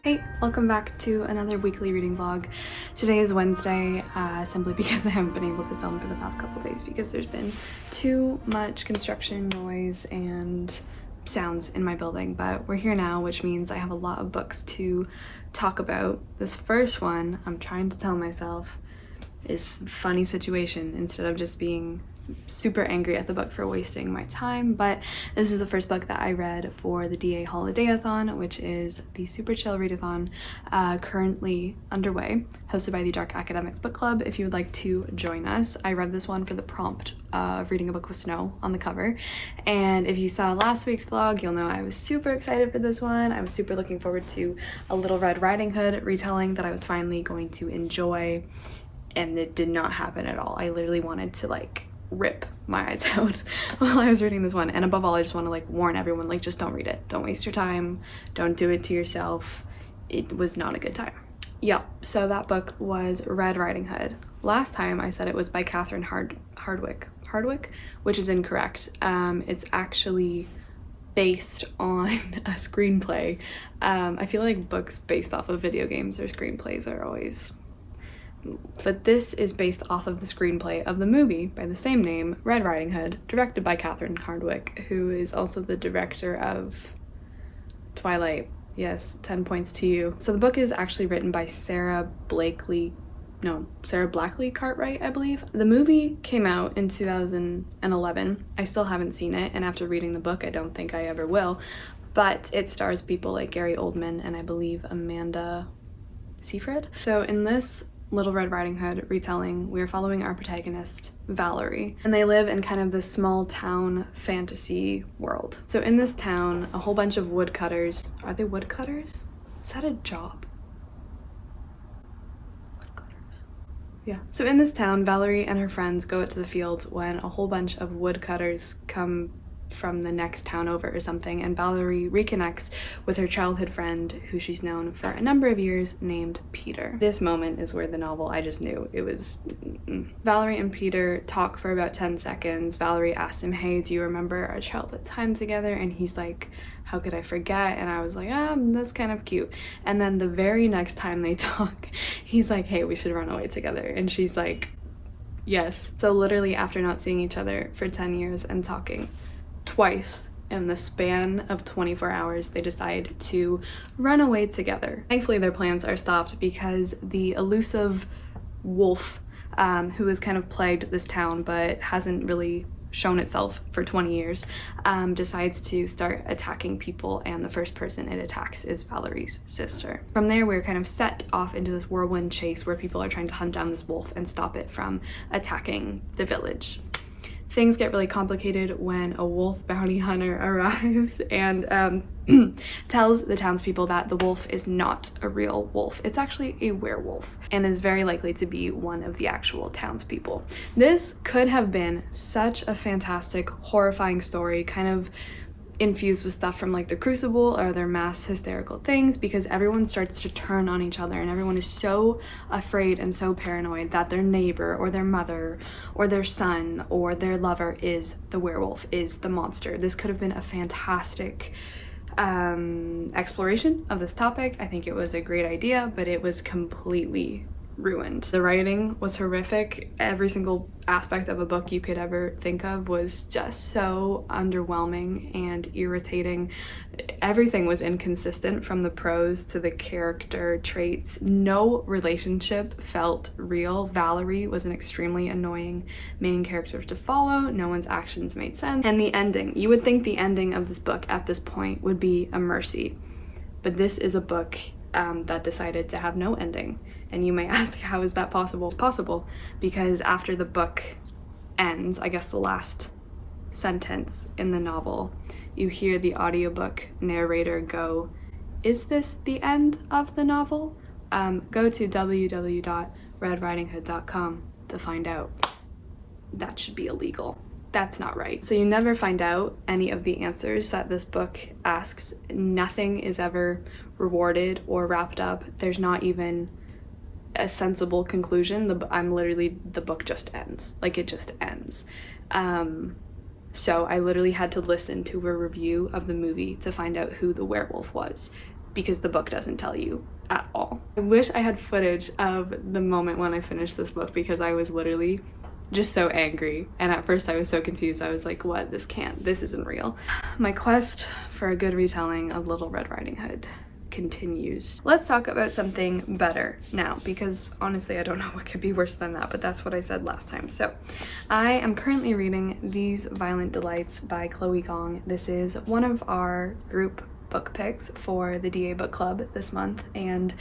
Hey, welcome back to another weekly reading vlog. Today is Wednesday, simply because I haven't been able to film for the past couple days because there's been too much construction noise and sounds in my building, but we're here now, which means I have a lot of books to talk about. This first one, I'm trying to tell myself, is funny situation instead of just being super angry at the book for wasting my time. But this is the first book that I read for the DA Holiday-a-thon, which is the super chill readathon currently underway, hosted by the Dark Academics Book Club. If you would like to join us, I read this one for the prompt of reading a book with snow on the cover, and if you saw last week's vlog, you'll know I was super excited for this one. I was super looking forward to a Little Red Riding Hood retelling that I was finally going to enjoy, and it did not happen at all. I literally wanted to rip my eyes out while I was reading this one, and above all, I just want to warn everyone, just don't read it. Don't waste your time. Don't do it to yourself. It was not a good time. Yep, so that book was Red Riding Hood. Last time I said it was by Catherine Hardwicke, which is incorrect. It's actually based on a screenplay. I feel like books based off of video games or screenplays are always, but this is based off of the screenplay of the movie by the same name, Red Riding Hood, directed by Catherine Hardwicke, who is also the director of Twilight. Yes, 10 points to you. So the book is actually written by Sarah Blakely Cartwright, I believe. The movie came out in 2011. I still haven't seen it, and after reading the book, I don't think I ever will, but it stars people like Gary Oldman and I believe Amanda Seyfried. So in this Little Red Riding Hood retelling, we're following our protagonist, Valerie, and they live in kind of this small town fantasy world. So in this town, a whole bunch of woodcutters. Are they woodcutters? Is that a job? Woodcutters. Yeah. So in this town, Valerie and her friends go out to the fields when a whole bunch of woodcutters come from the next town over or something, and Valerie reconnects with her childhood friend who she's known for a number of years, named Peter. This moment is where the novel, I just knew it was Valerie and Peter talk for about 10 seconds. Valerie asks him, hey, do you remember our childhood time together? And he's like, how could I forget? And I was like, that's kind of cute. And then the very next time they talk, he's like, hey, we should run away together. And she's like, yes. So literally after not seeing each other for 10 years and talking twice in the span of 24 hours, they decide to run away together. Thankfully, their plans are stopped because the elusive wolf, who has kind of plagued this town but hasn't really shown itself for 20 years, decides to start attacking people, and the first person it attacks is Valerie's sister. From there, we're kind of set off into this whirlwind chase where people are trying to hunt down this wolf and stop it from attacking the village. Things get really complicated when a wolf bounty hunter arrives and tells the townspeople that the wolf is not a real wolf. It's actually a werewolf and is very likely to be one of the actual townspeople. This could have been such a fantastic, horrifying story, kind of infused with stuff from the Crucible or other mass hysterical things, because everyone starts to turn on each other and everyone is so afraid and so paranoid that their neighbor or their mother or their son or their lover is the werewolf, is the monster. This could have been a fantastic exploration of this topic. I think it was a great idea, but it was completely ruined. The writing was horrific. Every single aspect of a book you could ever think of was just so underwhelming and irritating. Everything was inconsistent, from the prose to the character traits. No relationship felt real. Valerie was an extremely annoying main character to follow. No one's actions made sense. And the ending, you would think the ending of this book at this point would be a mercy, but this is a book that decided to have no ending. And you may ask, how is that possible? It's possible because after the book ends, I guess the last sentence in the novel, you hear the audiobook narrator go, is this the end of the novel? Go to www.redridinghood.com to find out. That should be illegal. That's not right. So you never find out any of the answers that this book asks. Nothing is ever rewarded or wrapped up. There's not even a sensible conclusion. The book just ends. It just ends. So I literally had to listen to a review of the movie to find out who the werewolf was. because the book doesn't tell you at all. I wish I had footage of the moment when I finished this book, because I was literally just so angry, and at first I was so confused. I was like, what? This isn't real. My quest for a good retelling of Little Red Riding Hood continues. Let's talk about something better now, because honestly I don't know what could be worse than that, but that's what I said last time. So I am currently reading These Violent Delights by Chloe Gong. This is one of our group book picks for the DA book club this month, and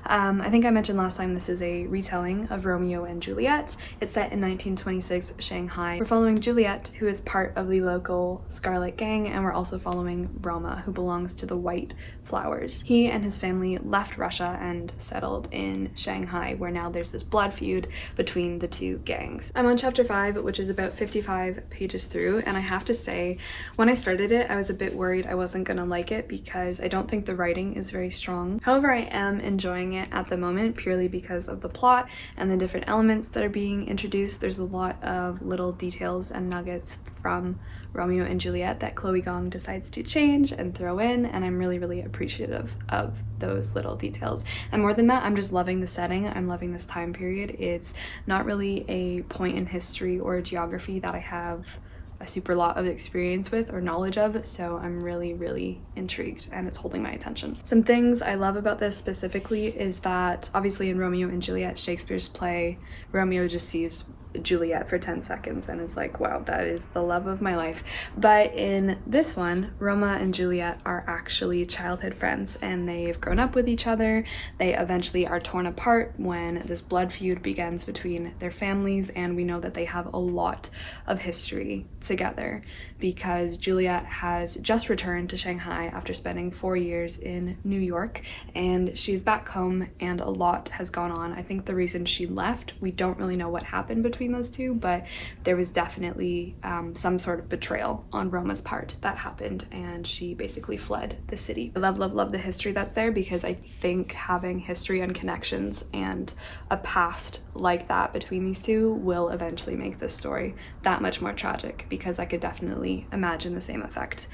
I think I mentioned last time this is a retelling of Romeo and Juliet. It's set in 1926 Shanghai. We're following Juliet, who is part of the local Scarlet Gang, and we're also following Roma, who belongs to the White Flowers. He and his family left Russia and settled in Shanghai, where now there's this blood feud between the two gangs. I'm on chapter 5, which is about 55 pages through, and I have to say, when I started it, I was a bit worried I wasn't gonna like it because I don't think the writing is very strong. However, I am enjoying it at the moment purely because of the plot and the different elements that are being introduced. There's a lot of little details and nuggets from Romeo and Juliet that Chloe Gong decides to change and throw in, and I'm really, really appreciative of those little details. And more than that, I'm just loving the setting. I'm loving this time period. It's not really a point in history or geography that I have a super lot of experience with or knowledge of, so I'm really, really intrigued, and it's holding my attention. Some things I love about this specifically is that obviously in Romeo and Juliet, Shakespeare's play, Romeo just sees Juliet for 10 seconds and is like, wow, that is the love of my life. But in this one, Roma and Juliet are actually childhood friends, and they've grown up with each other. They eventually are torn apart when this blood feud begins between their families, and we know that they have a lot of history together because Juliet has just returned to Shanghai after spending 4 years in New York, and she's back home and a lot has gone on. I think the reason she left, we don't really know what happened between those two, but there was definitely some sort of betrayal on Roma's part that happened, and she basically fled the city. I love the history that's there, because I think having history and connections and a past like that between these two will eventually make this story that much more tragic, because I could definitely imagine the same effect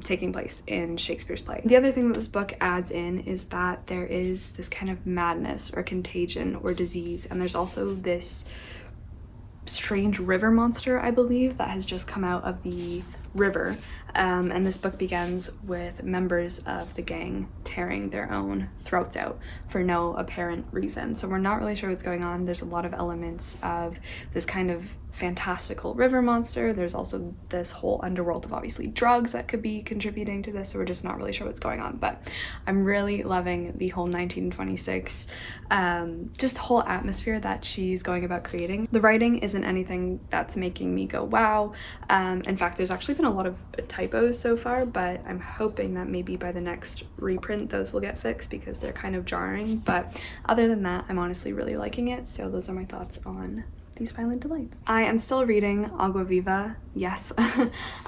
taking place in Shakespeare's play. The other thing that this book adds in is that there is this kind of madness or contagion or disease, and there's also this strange river monster, I believe, that has just come out of the river, and this book begins with members of the gang tearing their own throats out for no apparent reason. So we're not really sure what's going on. There's a lot of elements of this kind of fantastical river monster. There's also this whole underworld of obviously drugs that could be contributing to this, so we're just not really sure what's going on. But I'm really loving the whole 1926 just whole atmosphere that she's going about creating. The writing isn't anything that's making me go wow. In fact, there's actually been a lot of typos so far, but I'm hoping that maybe by the next reprint those will get fixed, because they're kind of jarring. But other than that, I'm honestly really liking it. So those are my thoughts on These Violent Delights. I am still reading Agua Viva. Yes.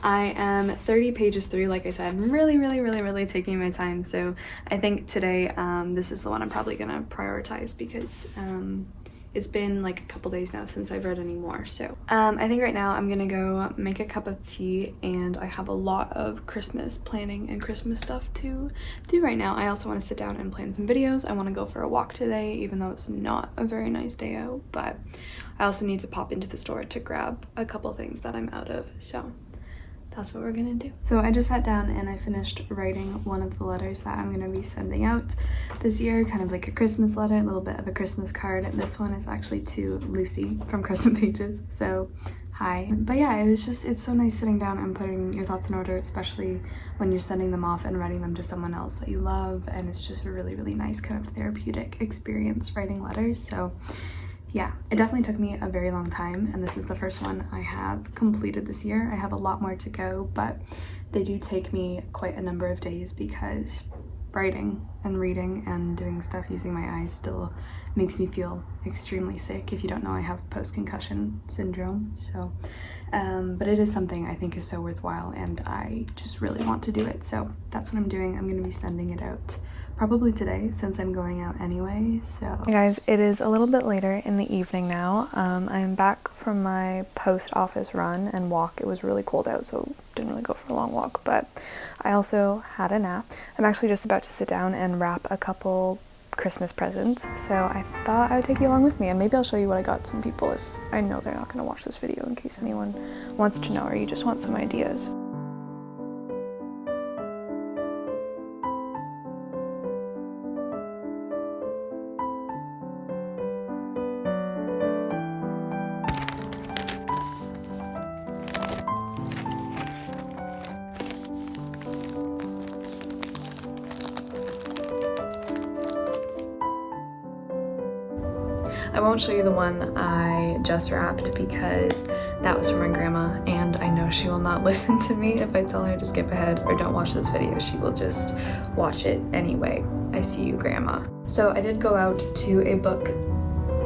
I am 30 pages through. Like I said, I'm really taking my time. So I think today this is the one I'm probably gonna prioritize, because it's been like a couple days now since I've read any more. So I think right now I'm gonna go make a cup of tea, and I have a lot of Christmas planning and Christmas stuff to do right now. I also want to sit down and plan some videos. I want to go for a walk today, even though it's not a very nice day out, but I also need to pop into the store to grab a couple things that I'm out of. So that's what we're gonna do. So I just sat down and I finished writing one of the letters that I'm gonna be sending out this year, kind of like a Christmas letter, a little bit of a Christmas card. This one is actually to Lucy from Crescent Pages, so hi. But yeah, it's so nice sitting down and putting your thoughts in order, especially when you're sending them off and writing them to someone else that you love, and it's just a really nice kind of therapeutic experience writing letters. So yeah, it definitely took me a very long time, and this is the first one I have completed this year. I have a lot more to go, but they do take me quite a number of days, because writing and reading and doing stuff using my eyes still makes me feel extremely sick. If you don't know, I have post-concussion syndrome, so but it is something I think is so worthwhile, and I just really want to do it. So that's what I'm doing. I'm going to be sending it out probably today since I'm going out anyway. So hey guys, it is a little bit later in the evening now. I'm back from my post office run and walk. It was really cold out, so didn't really go for a long walk, but I also had a nap. I'm actually just about to sit down and wrap a couple Christmas presents, so I thought I would take you along with me, and maybe I'll show you what I got some people if I know they're not going to watch this video, in case anyone wants to know or you just want some ideas. I won't show you the one I just wrapped because that was from my grandma, and I know she will not listen to me if I tell her to skip ahead or don't watch this video. She will just watch it anyway. I see you, Grandma. So I did go out to a book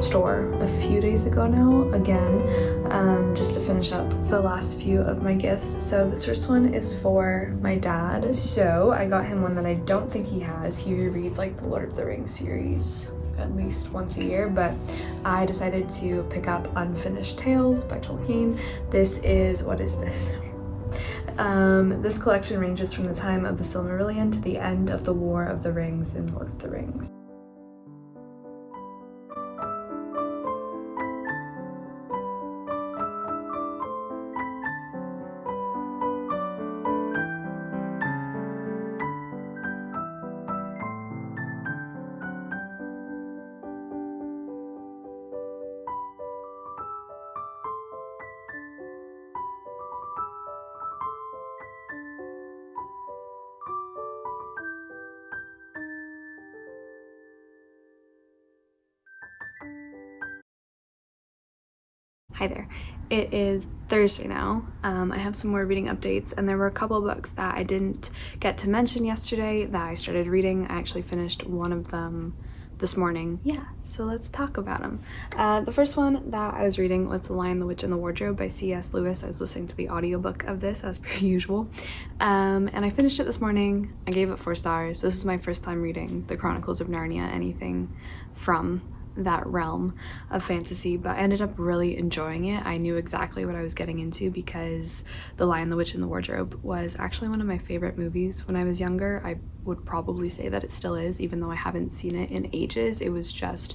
store a few days ago now, again, just to finish up the last few of my gifts. So this first one is for my dad. So I got him one that I don't think he has. He rereads like the Lord of the Rings series at least once a year, but I decided to pick up Unfinished Tales by Tolkien. This is, what is this? This collection ranges from the time of the Silmarillion to the end of the War of the Rings in Lord of the Rings. Hi there. It is Thursday now. I have some more reading updates, and there were a couple books that I didn't get to mention yesterday that I started reading. I actually finished one of them this morning. Yeah, so let's talk about them. The first one that I was reading was The Lion, the Witch, and the Wardrobe by C.S. Lewis. I was listening to the audiobook of this as per usual. And I finished it this morning. I gave it 4 stars. This is my first time reading the Chronicles of Narnia, anything from that realm of fantasy, but I ended up really enjoying it. I knew exactly what I was getting into because The Lion, the Witch, and the Wardrobe was actually one of my favorite movies when I was younger. I would probably say that it still is, even though I haven't seen it in ages. It was just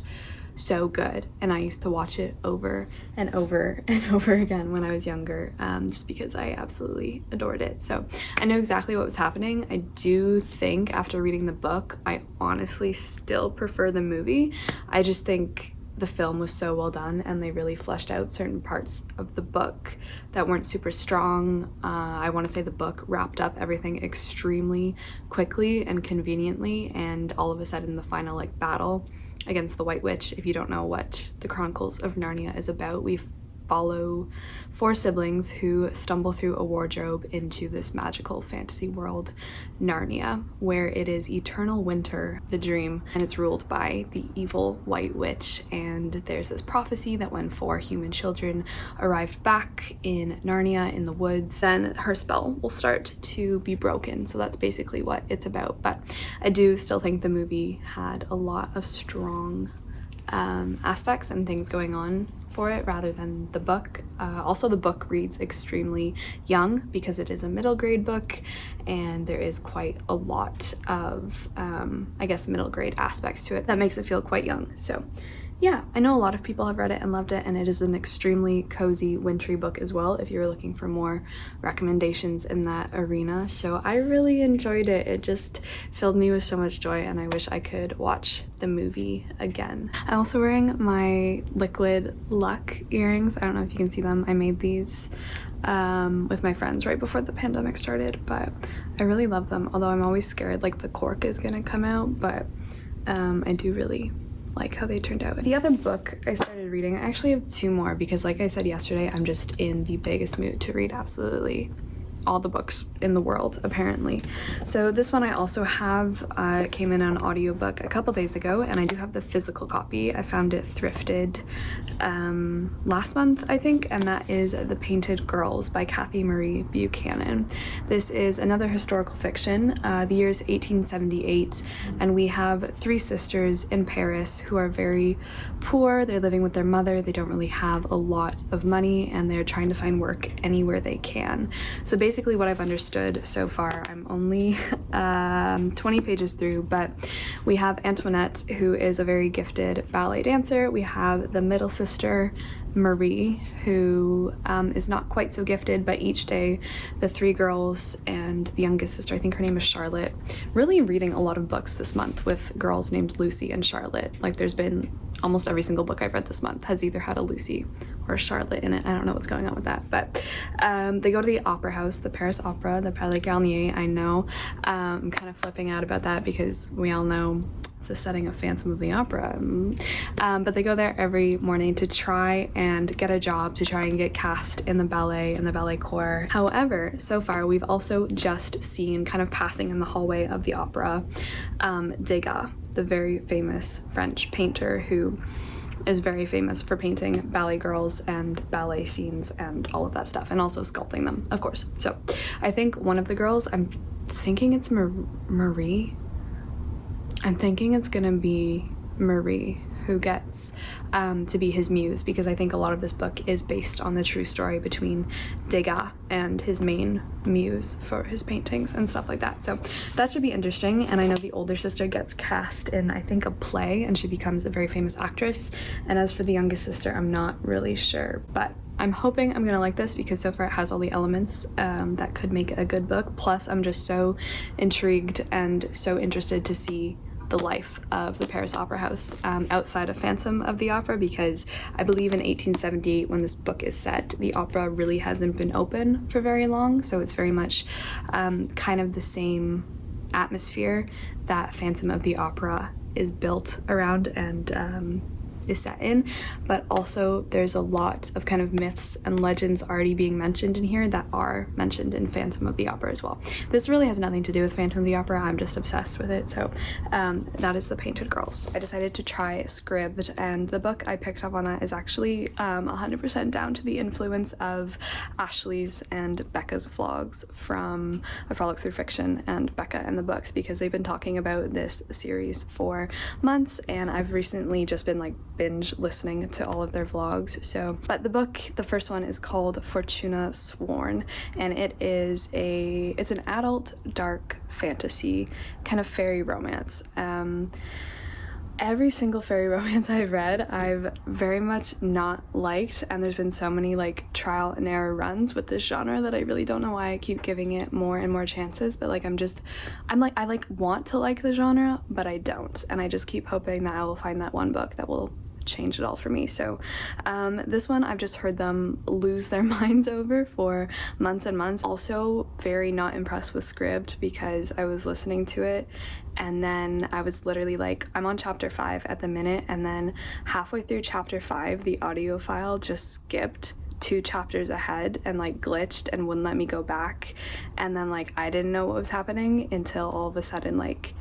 so good, and I used to watch it over and over and over again when I was younger, just because I absolutely adored it. So I know exactly what was happening. I do think after reading the book, I honestly still prefer the movie. I just think the film was so well done, and they really fleshed out certain parts of the book that weren't super strong. I want to say the book wrapped up everything extremely quickly and conveniently, and all of a sudden the final like battle against the White Witch. If you don't know what the Chronicles of Narnia is about, we follow 4 siblings who stumble through a wardrobe into this magical fantasy world, Narnia, where it is eternal winter, the dream, and it's ruled by the evil White Witch. And there's this prophecy that when 4 human children arrived back in Narnia in the woods, then her spell will start to be broken. So that's basically what it's about. But I do still think the movie had a lot of strong aspects and things going on for it rather than the book. Also, the book reads extremely young because it is a middle grade book, and there is quite a lot of I guess middle grade aspects to it that makes it feel quite young. So yeah, I know a lot of people have read it and loved it, and it is an extremely cozy, wintry book as well if you're looking for more recommendations in that arena. So I really enjoyed it. It just filled me with so much joy, and I wish I could watch the movie again. I'm also wearing my Liquid Luck earrings. I don't know if you can see them. I made these with my friends right before the pandemic started, but I really love them, although I'm always scared like the cork is gonna come out, but I do really like how they turned out. The other book I started reading, I actually have 2 more because like I said yesterday, I'm just in the biggest mood to read absolutely all the books in the world, apparently. So this one I also have, came in on audiobook a couple days ago, and I do have the physical copy. I found it thrifted last month, I think, and that is The Painted Girls by Cathy Marie Buchanan. This is another historical fiction. The year is 1878, and we have three sisters in Paris who are very poor. They're living with their mother. They don't really have a lot of money, and they're trying to find work anywhere they can. So basically what I've understood so far, I'm only 20 pages through, but we have Antoinette, who is a very gifted ballet dancer. We have the middle sister, Marie, who is not quite so gifted, but each day the three girls and the youngest sister, I think her name is Charlotte, really reading a lot of books this month with girls named Lucy and Charlotte. Like, there's been almost every single book I've read this month has either had a Lucy or a Charlotte in it. I don't know what's going on with that, but they go to the opera house, the Paris Opera, the Palais Garnier. I know I'm kind of flipping out about that because we all know it's a setting of Phantom of the Opera, but they go there every morning to try and get a job, to try and get cast in the ballet and the ballet corps. However, so far we've also just seen, kind of passing in the hallway of the opera, Degas, the very famous French painter who is very famous for painting ballet girls and ballet scenes and all of that stuff, and also sculpting them, of course. So I think one of the girls, I'm thinking it's Marie. I'm thinking it's gonna be Marie who gets to be his muse, because I think a lot of this book is based on the true story between Degas and his main muse for his paintings and stuff like that. So that should be interesting. And I know the older sister gets cast in, I think, a play, and she becomes a very famous actress. And as for the youngest sister, I'm not really sure, but I'm hoping I'm gonna like this because so far it has all the elements that could make it a good book. Plus, I'm just so intrigued and so interested to see the life of the Paris Opera House outside of Phantom of the Opera, because I believe in 1878, when this book is set, the opera really hasn't been open for very long, so it's very much kind of the same atmosphere that Phantom of the Opera is built around and is set in, but also there's a lot of kind of myths and legends already being mentioned in here that are mentioned in Phantom of the Opera as well. This really has nothing to do with Phantom of the Opera, I'm just obsessed with it. So that is The Painted Girls. I decided to try Scribd, and the book I picked up on that is actually 100% down to the influence of Ashley's and Becca's vlogs from A Frolic Through Fiction and Becca and the Books, because they've been talking about this series for months, and I've recently just been like binge listening to all of their vlogs. So, but the book, the first one, is called Fortuna Sworn, and it's an adult dark fantasy kind of fairy romance. Every single fairy romance I've read, I've very much not liked, and there's been so many like trial and error runs with this genre that I really don't know why I keep giving it more and more chances. But like I want to like the genre, but I don't, and I just keep hoping that I will find that one book that will change it all for me. So this one I've just heard them lose their minds over for months and months. Also very not impressed with Scribd, because I was listening to it and then I was literally like, I'm on chapter 5 at the minute, and then halfway through chapter 5 the audio file just skipped 2 chapters ahead and like glitched and wouldn't let me go back, and then like I didn't know what was happening until all of a sudden like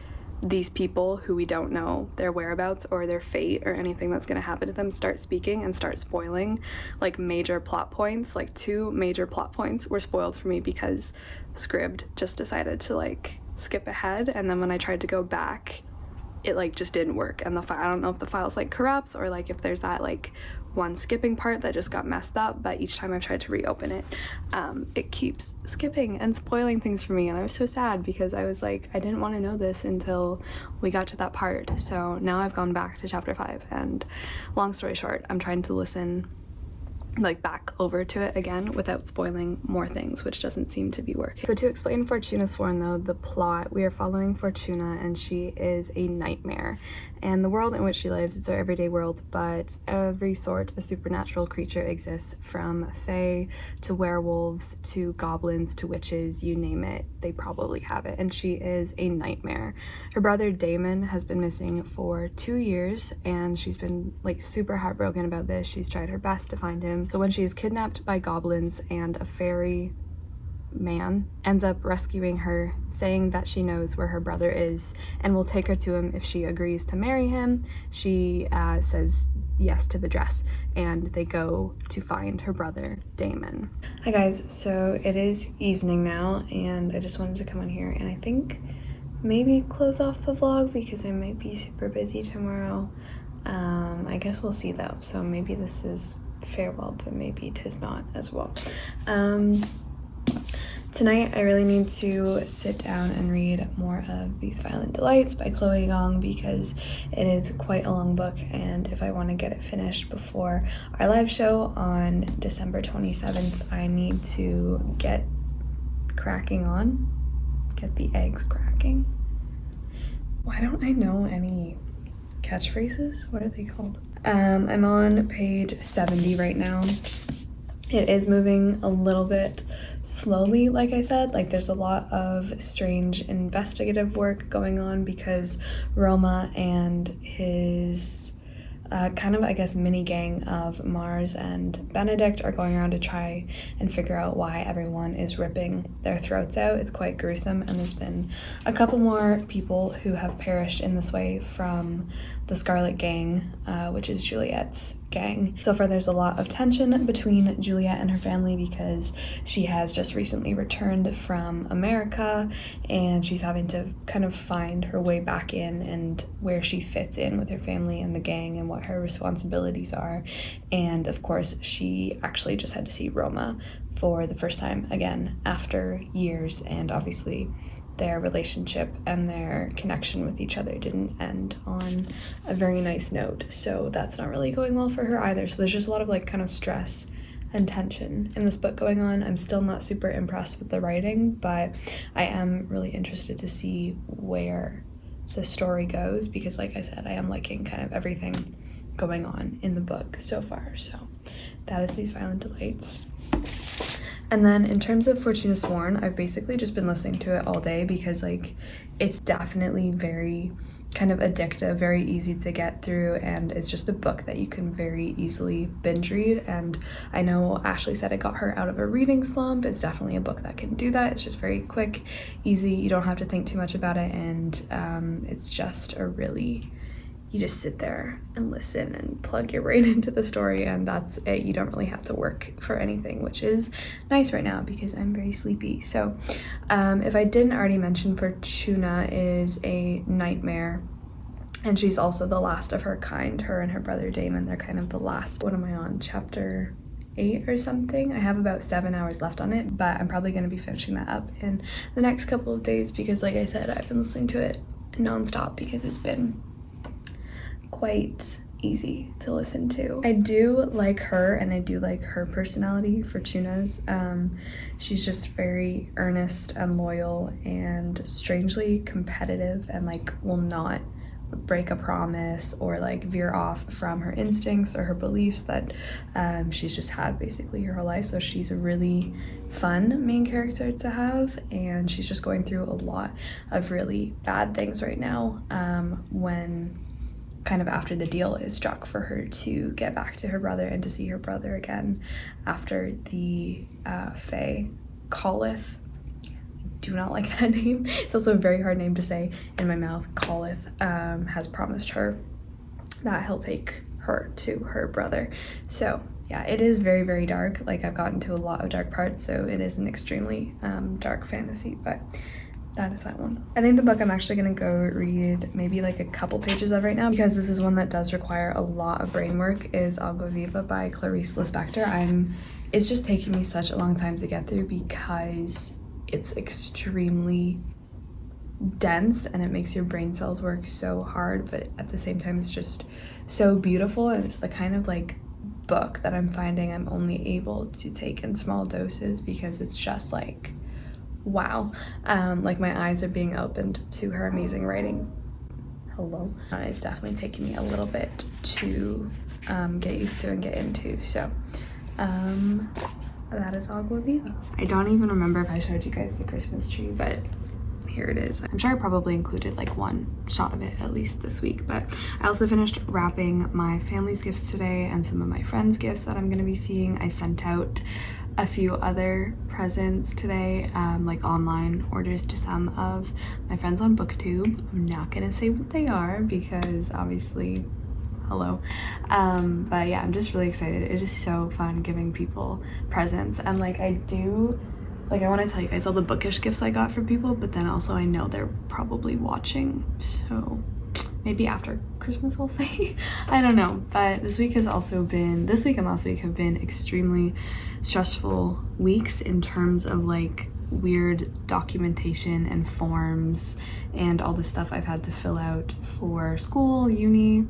these people who we don't know their whereabouts or their fate or anything that's going to happen to them start speaking and start spoiling like major plot points. Like 2 major plot points were spoiled for me because Scribd just decided to like skip ahead, and then when I tried to go back it like just didn't work, and the file, I don't know if the file's like corrupts or like if there's that like one skipping part that just got messed up, but each time I've tried to reopen it, it keeps skipping and spoiling things for me, and I was so sad because I was like, I didn't want to know this until we got to that part. So now I've gone back to chapter 5, and long story short, I'm trying to listen like back over to it again without spoiling more things, which doesn't seem to be working. So to explain Fortuna Sworn though, the plot, we are following Fortuna, and she is a nightmare, and the world in which she lives, it's our everyday world, but every sort of supernatural creature exists, from fae to werewolves to goblins to witches, you name it, they probably have it, and she is a nightmare. Her brother Damon has been missing for 2 years, and she's been like super heartbroken about this. She's tried her best to find him. So when she is kidnapped by goblins and a fairy man ends up rescuing her, saying that she knows where her brother is and will take her to him if she agrees to marry him. She says yes to the dress, and they go to find her brother Damon. Hi guys, so it is evening now, and I just wanted to come on here and I think maybe close off the vlog because I might be super busy tomorrow. I guess we'll see though, so maybe this is farewell, but maybe 'tis not as well. Tonight I really need to sit down and read more of These Violent Delights by Chloe Gong because it is quite a long book, and if I want to get it finished before our live show on December 27th, I need to get the eggs cracking. Why don't I know any catchphrases? What are they called? I'm on page 70 right now. It is moving a little bit slowly, like I said. Like, there's a lot of strange investigative work going on because Roma and his kind of, I guess, mini gang of Mars and Benedict are going around to try and figure out why everyone is ripping their throats out. It's quite gruesome, and there's been a couple more people who have perished in this way from the Scarlet Gang, which is Juliet's gang. So far there's a lot of tension between Juliet and her family because she has just recently returned from America and she's having to kind of find her way back in and where she fits in with her family and the gang and what her responsibilities are. And of course she actually just had to see Roma for the first time again after years, and obviously their relationship and their connection with each other didn't end on a very nice note, so that's not really going well for her either. So there's just a lot of like kind of stress and tension in this book going on. I'm still not super impressed with the writing, but I am really interested to see where the story goes because, like I said, I am liking kind of everything going on in the book so far. So that is These Violent Delights. And then in terms of Fortuna Sworn, I've basically just been listening to it all day because like it's definitely very kind of addictive, very easy to get through, and it's just a book that you can very easily binge read. And I know Ashley said it got her out of a reading slump. It's definitely a book that can do that. It's just very quick, easy, you don't have to think too much about it, and it's just a really, you just sit there and listen and plug your brain into the story, and that's it. You don't really have to work for anything, which is nice right now because I'm very sleepy. So if I didn't already mention, Fortuna is a nightmare, and she's also the last of her kind. Her and her brother Damon, they're kind of the last. What am I on? Chapter 8 or something. I have about 7 hours left on it, but I'm probably going to be finishing that up in the next couple of days because, like I said, I've been listening to it nonstop because it's been quite easy to listen to. I do like her, and I do like her personality, Fortuna's. She's just very earnest and loyal and strangely competitive, and like will not break a promise or like veer off from her instincts or her beliefs that she's just had basically her whole life. So she's a really fun main character to have, and she's just going through a lot of really bad things right now when kind of after the deal is struck for her to get back to her brother and to see her brother again after the Fae Colith. Do not like that name. It's also a very hard name to say in my mouth. Colith has promised her that he'll take her to her brother. So yeah, it is very, very dark. Like, I've gotten to a lot of dark parts, so it is an extremely dark fantasy, but that is that one. I think the book I'm actually gonna go read maybe like a couple pages of right now, because this is one that does require a lot of brain work, is Agua Viva by Clarice Lispector. It's just taking me such a long time to get through because it's extremely dense and it makes your brain cells work so hard, but at the same time it's just so beautiful, and it's the kind of like book that I'm finding I'm only able to take in small doses because it's just like wow. Like, my eyes are being opened to her amazing writing. Hello. It's definitely taking me a little bit to get used to and get into, so that is Agua Viva. I don't even remember if I showed you guys the Christmas tree, but here it is. I'm sure I probably included like one shot of it at least this week, but I also finished wrapping my family's gifts today and some of my friends' gifts that I'm gonna be seeing. I sent out a few other presents today, like online orders to some of my friends on booktube. I'm not gonna say what they are because obviously hello, but yeah, I'm just really excited. It is so fun giving people presents, and like I want to tell you guys all the bookish gifts I got for people, but then also I know they're probably watching, so maybe after Christmas I'll say. I don't know, but this week and last week have been extremely stressful weeks in terms of like weird documentation and forms and all the stuff I've had to fill out for school, uni,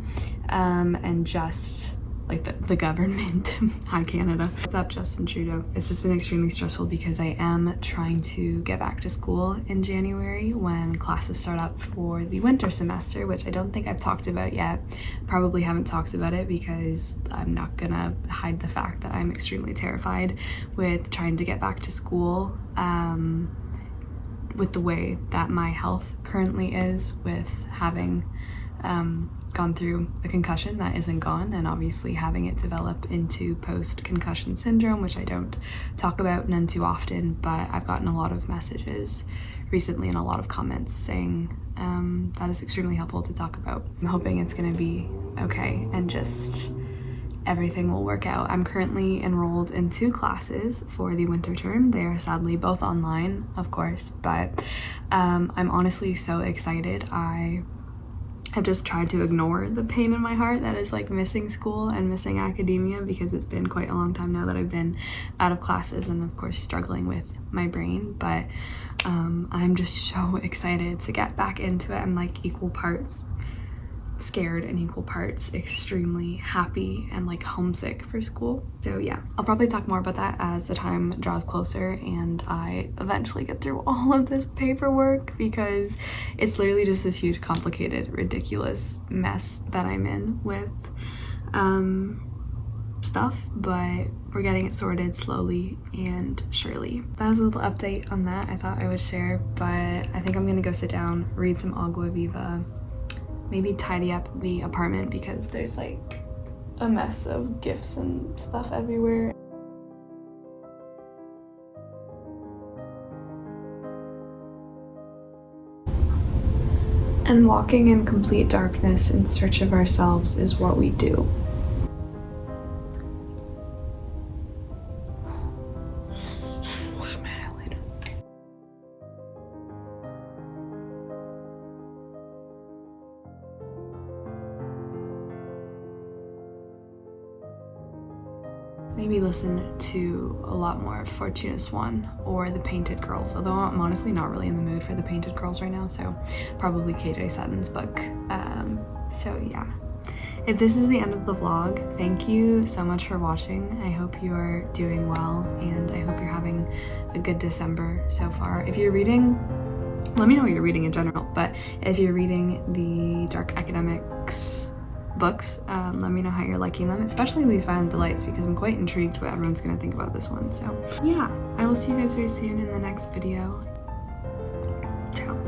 and just like the government. Hi Canada. What's up, Justin Trudeau? It's just been extremely stressful because I am trying to get back to school in January when classes start up for the winter semester, which I don't think I've talked about yet. Probably haven't talked about it because I'm not gonna hide the fact that I'm extremely terrified with trying to get back to school, with the way that my health currently is, with having gone through a concussion that isn't gone, and obviously having it develop into post-concussion syndrome, which I don't talk about none too often, but I've gotten a lot of messages recently and a lot of comments saying that is extremely helpful to talk about. I'm hoping it's gonna be okay and just everything will work out. I'm currently enrolled in 2 classes for the winter term. They are sadly both online, of course, but I'm honestly so excited. I've just tried to ignore the pain in my heart that is like missing school and missing academia, because it's been quite a long time now that I've been out of classes and of course struggling with my brain, but I'm just so excited to get back into it. I'm like equal parts scared and equal parts extremely happy and like homesick for school. So yeah, I'll probably talk more about that as the time draws closer and I eventually get through all of this paperwork, because it's literally just this huge, complicated, ridiculous mess that I'm in with stuff, but we're getting it sorted slowly and surely. That was a little update on that I thought I would share, but I think I'm gonna go sit down, read some Agua Viva, maybe tidy up the apartment because there's like a mess of gifts and stuff everywhere. And walking in complete darkness in search of ourselves is what we do. Maybe listen to a lot more of Fortuna Sworn or The Painted Girls, although I'm honestly not really in the mood for The Painted Girls right now, so probably KJ Sutton's book. So yeah. If this is the end of the vlog, thank you so much for watching. I hope you're doing well, and I hope you're having a good December so far. If you're reading, let me know what you're reading in general, but if you're reading the dark academics books, let me know how you're liking them, especially these Violent Delights, because I'm quite intrigued what everyone's gonna think about this one. So yeah, I will see you guys very soon in the next video. Ciao.